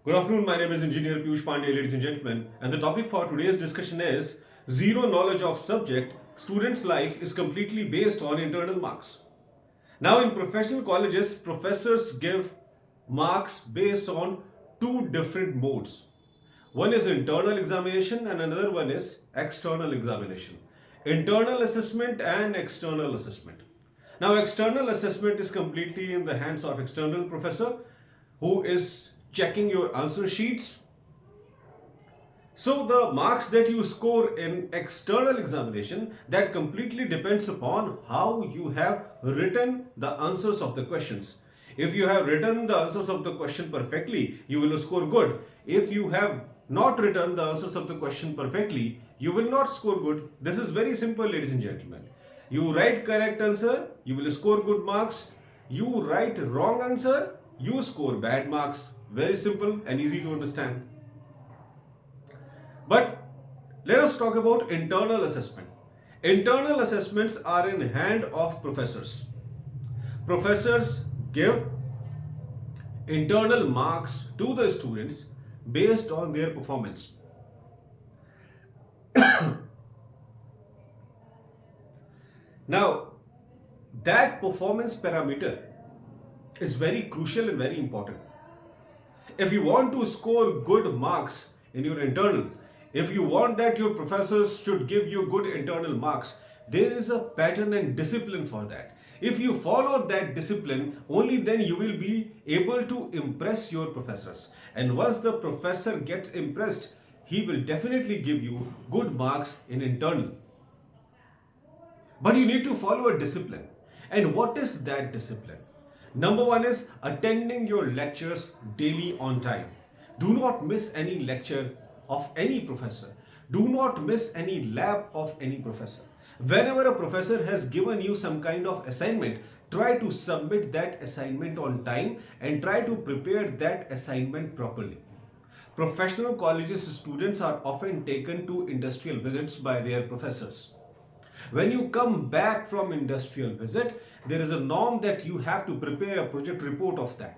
Good afternoon, my name is Engineer Piyush Pandey, ladies and gentlemen, and the topic for today's discussion is zero knowledge of subject, student's life is completely based on internal marks. Now, in professional colleges, professors give marks based on two different modes. One is internal examination and another one is external examination. Internal assessment and external assessment. Now, external assessment is completely in the hands of external professor who is checking your answer sheets. So the marks that you score in external examination, that completely depends upon how you have written the answers of the questions. If you have written the answers of the question perfectly, you will score good. If you have not written the answers of the question perfectly, you will not score good. This is very simple, ladies and gentlemen. You write correct answer, you will score good marks. You write wrong answer, you score bad marks. Very simple and easy to understand. But let us talk about internal assessment. Internal assessments are in hand of professors. Professors give internal marks to the students based on their performance. Now, that performance parameter is very crucial and very important. If you want to score good marks in your internal, if you want that your professors should give you good internal marks, there is a pattern and discipline for that. If you follow that discipline, only then you will be able to impress your professors. And once the professor gets impressed, he will definitely give you good marks in internal. But you need to follow a discipline. And what is that discipline? Number one is attending your lectures daily on time. Do not miss any lecture of any professor. Do not miss any lab of any professor. Whenever a professor has given you some kind of assignment, try to submit that assignment on time and try to prepare that assignment properly. Professional colleges students are often taken to industrial visits by their professors. When you come back from industrial visit, there is a norm that you have to prepare a project report of that.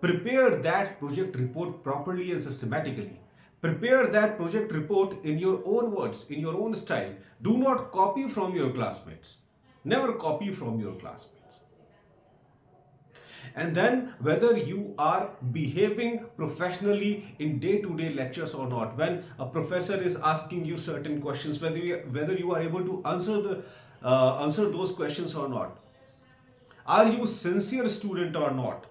Prepare that project report properly and systematically. Prepare that project report in your own words, in your own style. Do not copy from your classmates. Never copy from your classmates. And then whether you are behaving professionally in day-to-day lectures or not, when a professor is asking you certain questions, whether you are able to answer those questions or not. Are you sincere student or not?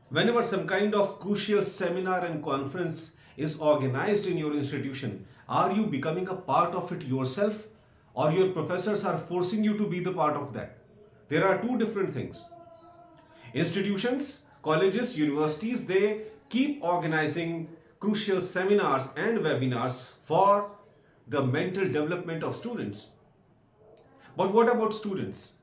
Whenever some kind of crucial seminar and conference is organized in your institution, are you becoming a part of it yourself, or your professors are forcing you to be the part of that? There are two different things. Institutions, colleges, universities, they keep organizing crucial seminars and webinars for the mental development of students. But what about students?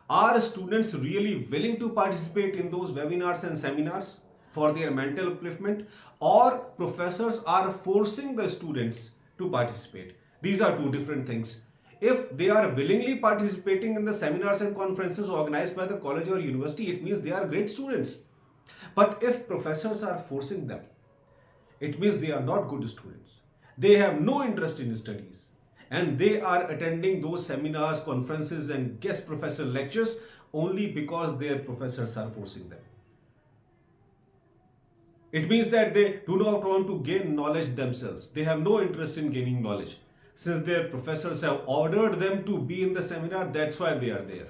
Are students really willing to participate in those webinars and seminars for their mental upliftment, or professors are forcing the students to participate? These are two different things. If they are willingly participating in the seminars and conferences organized by the college or university, it means they are great students. But if professors are forcing them, it means they are not good students. They have no interest in studies. And they are attending those seminars, conferences and guest professor lectures only because their professors are forcing them. It means that they do not want to gain knowledge themselves. They have no interest in gaining knowledge. Since their professors have ordered them to be in the seminar, that's why they are there.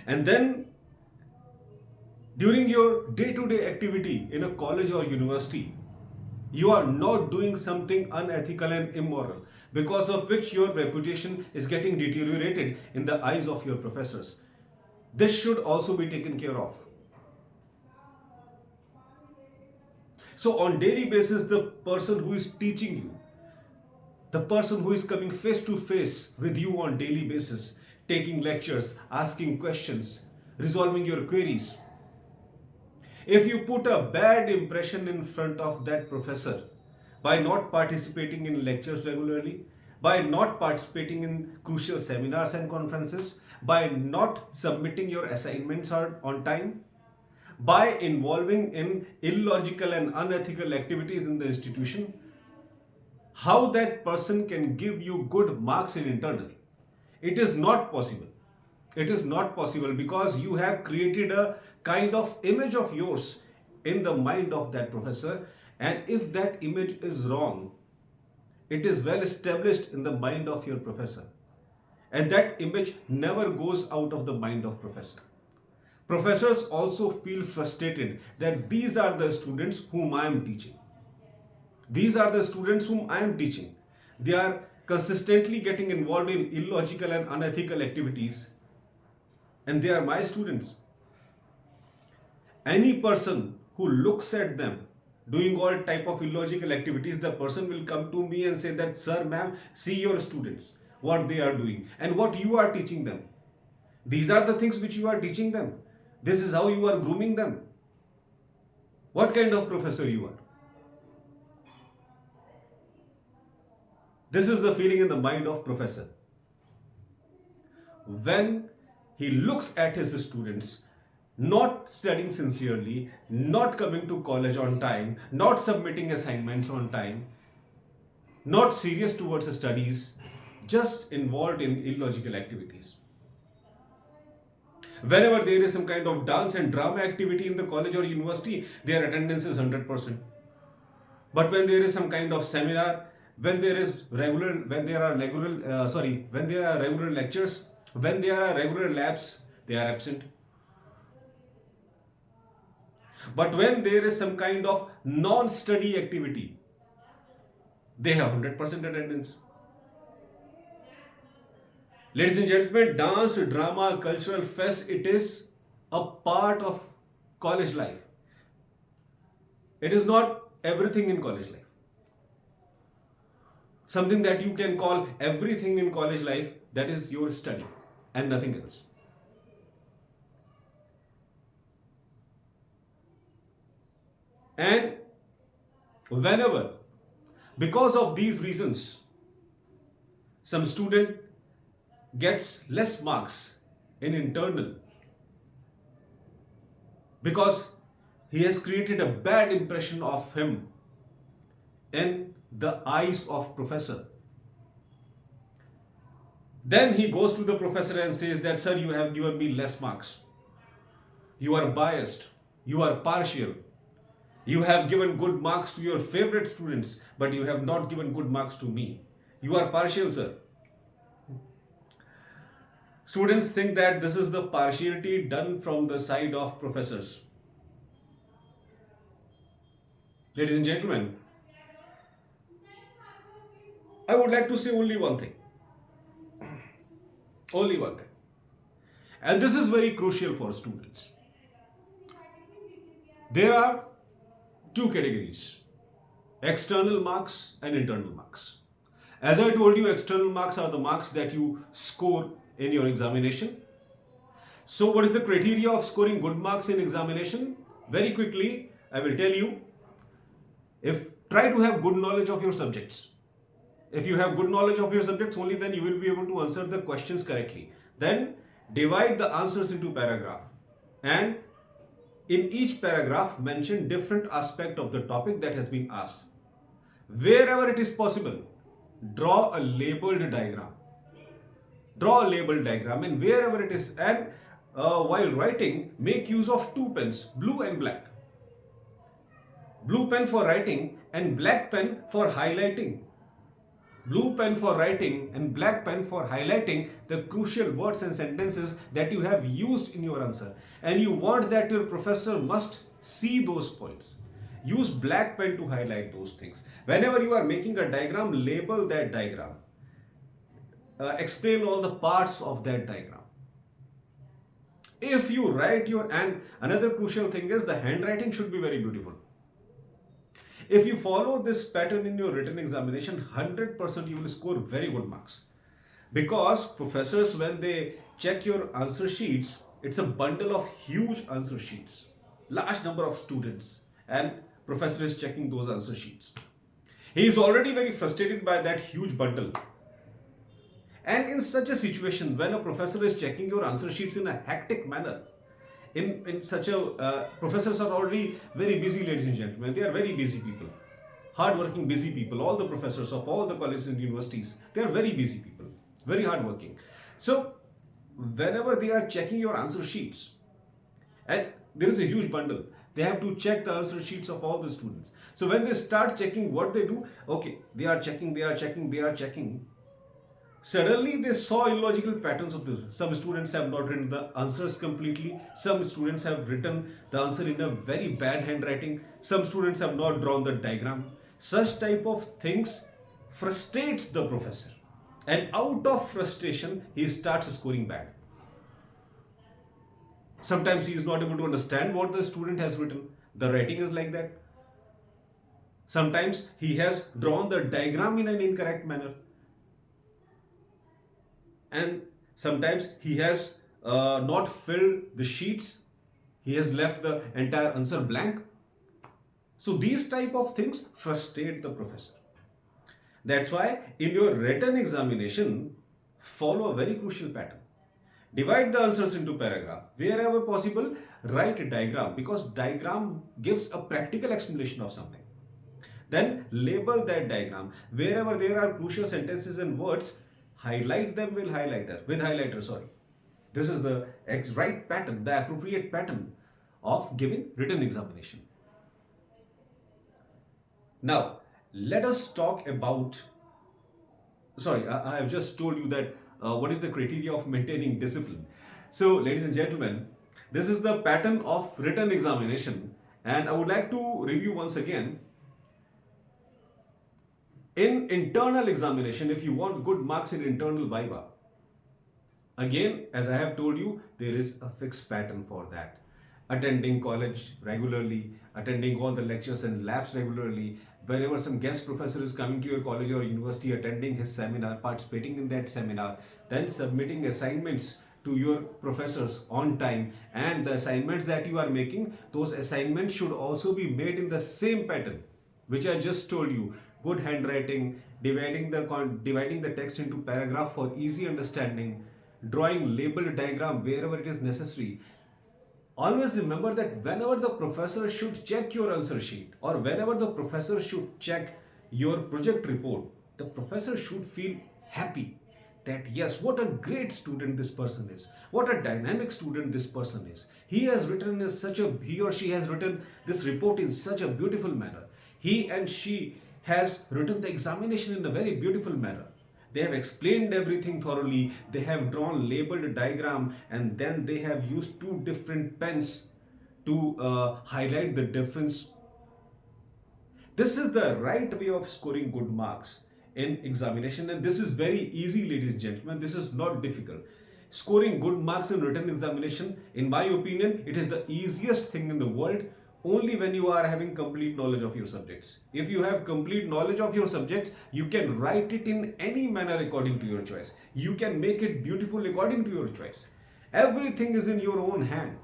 And then during your day-to-day activity in a college or university, you are not doing something unethical and immoral, because of which your reputation is getting deteriorated in the eyes of your professors. This should also be taken care of. So on daily basis, the person who is teaching you, the person who is coming face to face with you on daily basis, taking lectures, asking questions, resolving your queries, if you put a bad impression in front of that professor by not participating in lectures regularly, by not participating in crucial seminars and conferences, by not submitting your assignments on time, by involving in illogical and unethical activities in the institution, how that person can give you good marks in internal. It is not possible. It is not possible because you have created a kind of image of yours in the mind of that professor, and if that image is wrong, it is well established in the mind of your professor, and that image never goes out of the mind of professor. Professors also feel frustrated that these are the students whom I am teaching. These are the students whom I am teaching. They are consistently getting involved in illogical and unethical activities, and they are my students. Any person who looks at them doing all type of illogical activities, the person will come to me and say that, sir, ma'am, see your students, what they are doing and what you are teaching them. These are the things which you are teaching them. This is how you are grooming them. What kind of professor you are? This is the feeling in the mind of professor. When he looks at his students not studying sincerely, not coming to college on time, not submitting assignments on time, not serious towards his studies, just involved in illogical activities. Whenever there is some kind of dance and drama activity in the college or university, their attendance is 100%. But when there is some kind of seminar, when there are regular lectures, when there are regular labs, they are absent. But when there is some kind of non-study activity, they have 100% attendance. Ladies and gentlemen, dance, drama, cultural fest, it is a part of college life. It is not everything in college life. Something that you can call everything in college life, that is your study and nothing else. And whenever, because of these reasons, some student gets less marks in internal because he has created a bad impression of him in the eyes of professor. Then he goes to the professor and says that, sir, you have given me less marks. You are biased. You are partial. You have given good marks to your favorite students, but you have not given good marks to me. You are partial, sir. Students think that this is the partiality done from the side of professors. Ladies and gentlemen, I would like to say only one thing. Only one thing. And this is very crucial for students. There are two categories: external marks and internal marks. As I told you, external marks are the marks that you score in your examination. So what is the criteria of scoring good marks in examination? Very quickly, I will tell you. Try to have good knowledge of your subjects. If you have good knowledge of your subjects, only then you will be able to answer the questions correctly. Then divide the answers into paragraph, and in each paragraph mention different aspect of the topic that has been asked. Wherever it is possible, draw a labeled diagram. Draw a labeled diagram, and wherever it is, and while writing, make use of two pens, blue and black. Blue pen for writing and black pen for highlighting. Blue pen for writing and black pen for highlighting the crucial words and sentences that you have used in your answer. And you want that your professor must see those points. Use black pen to highlight those things. Whenever you are making a diagram, label that diagram. Explain all the parts of that diagram. If you write and another crucial thing is the handwriting should be very beautiful. If you follow this pattern in your written examination, 100% you will score very good marks. Because professors, when they check your answer sheets, it's a bundle of huge answer sheets, large number of students, and professor is checking those answer sheets. He is already very frustrated by that huge bundle. And in such a situation, when a professor is checking your answer sheets in a hectic manner, in such a professors are already very busy, ladies and gentlemen. They are very busy people, hardworking busy people. All the professors of all the colleges and universities, they are very busy people, very hardworking. So whenever they are checking your answer sheets, and there is a huge bundle, they have to check the answer sheets of all the students. So when they start checking, what they do, okay, they are checking, they are checking, they are checking. Suddenly they saw illogical patterns of this. Some students have not written the answers completely. Some students have written the answer in a very bad handwriting. Some students have not drawn the diagram. Such type of things frustrates the professor. And out of frustration, he starts scoring bad. Sometimes he is not able to understand what the student has written. The writing is like that. Sometimes he has drawn the diagram in an incorrect manner. And sometimes he has not filled the sheets. He has left the entire answer blank. So these type of things frustrate the professor. That's why in your written examination, follow a very crucial pattern. Divide the answers into paragraph. Wherever possible, write a diagram, because diagram gives a practical explanation of something. Then label that diagram. Wherever there are crucial sentences and words, highlight them with highlighter, sorry. This is the right pattern, the appropriate pattern of giving written examination. Now, let us talk about, sorry, I have just told you that what is the criteria of maintaining discipline. So, ladies and gentlemen, this is the pattern of written examination, and I would like to review once again. In internal examination, if you want good marks in internal viva, again, as I have told you, there is a fixed pattern for that. Attending college regularly, attending all the lectures and labs regularly, whenever some guest professor is coming to your college or university, attending his seminar, participating in that seminar, then submitting assignments to your professors on time, and the assignments that you are making, those assignments should also be made in the same pattern which I just told you. Good handwriting, dividing the text into paragraph for easy understanding, drawing labeled diagram wherever it is necessary. Always remember that whenever the professor should check your answer sheet, or whenever the professor should check your project report, the professor should feel happy that yes, what a great student this person is, what a dynamic student this person is. He or she has written this report in such a beautiful manner. He and she has written the examination in a very beautiful manner. They have explained everything thoroughly. They have drawn labeled diagram, and then they have used two different pens to highlight the difference. This is the right way of scoring good marks in examination, and this is very easy, ladies and gentlemen. This is not difficult. Scoring good marks in written examination, in my opinion, it is the easiest thing in the world, only when you are having complete knowledge of your subjects. If you have complete knowledge of your subjects, you can write it in any manner according to your choice. You can make it beautiful according to your choice. Everything is in your own hand.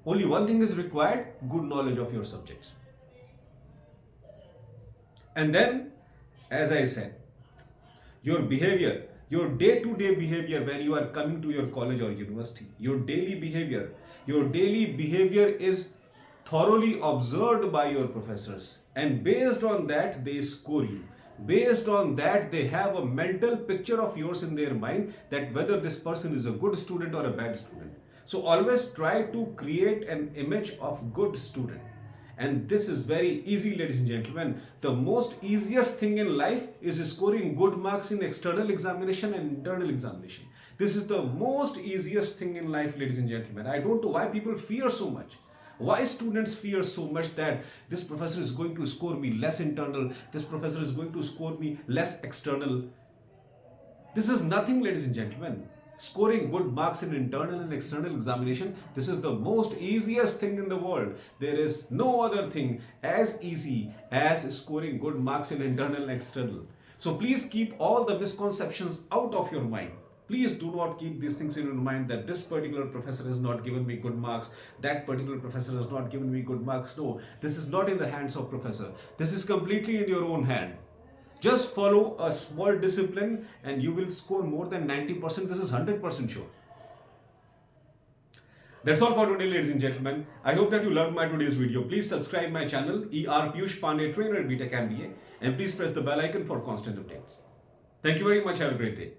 Only one thing is required: good knowledge of your subjects. And then, as I said, your behavior, your day-to-day behavior when you are coming to your college or university, your daily behavior is thoroughly observed by your professors, and based on that they score you. Based on that, they have a mental picture of yours in their mind, that whether this person is a good student or a bad student. So always try to create an image of good student. And this is very easy, ladies and gentlemen. The most easiest thing in life is scoring good marks in external examination and internal examination. This is the most easiest thing in life, ladies and gentlemen. I don't know why people fear so much. Why students fear so much that this professor is going to score me less internal, this professor is going to score me less external. This is nothing, ladies and gentlemen. Scoring good marks in internal and external examination, this is the most easiest thing in the world. There is no other thing as easy as scoring good marks in internal and external. So please keep all the misconceptions out of your mind. Please do not keep these things in your mind, that this particular professor has not given me good marks, that particular professor has not given me good marks. No, this is not in the hands of professor. This is completely in your own hand. Just follow a small discipline and you will score more than 90%. This is 100% sure. That's all for today, ladies and gentlemen. I hope that you loved my today's video. Please subscribe my channel, ER Piyush Pandey, trainer at B.Tech MBA, and please press the bell icon for constant updates. Thank you very much. Have a great day.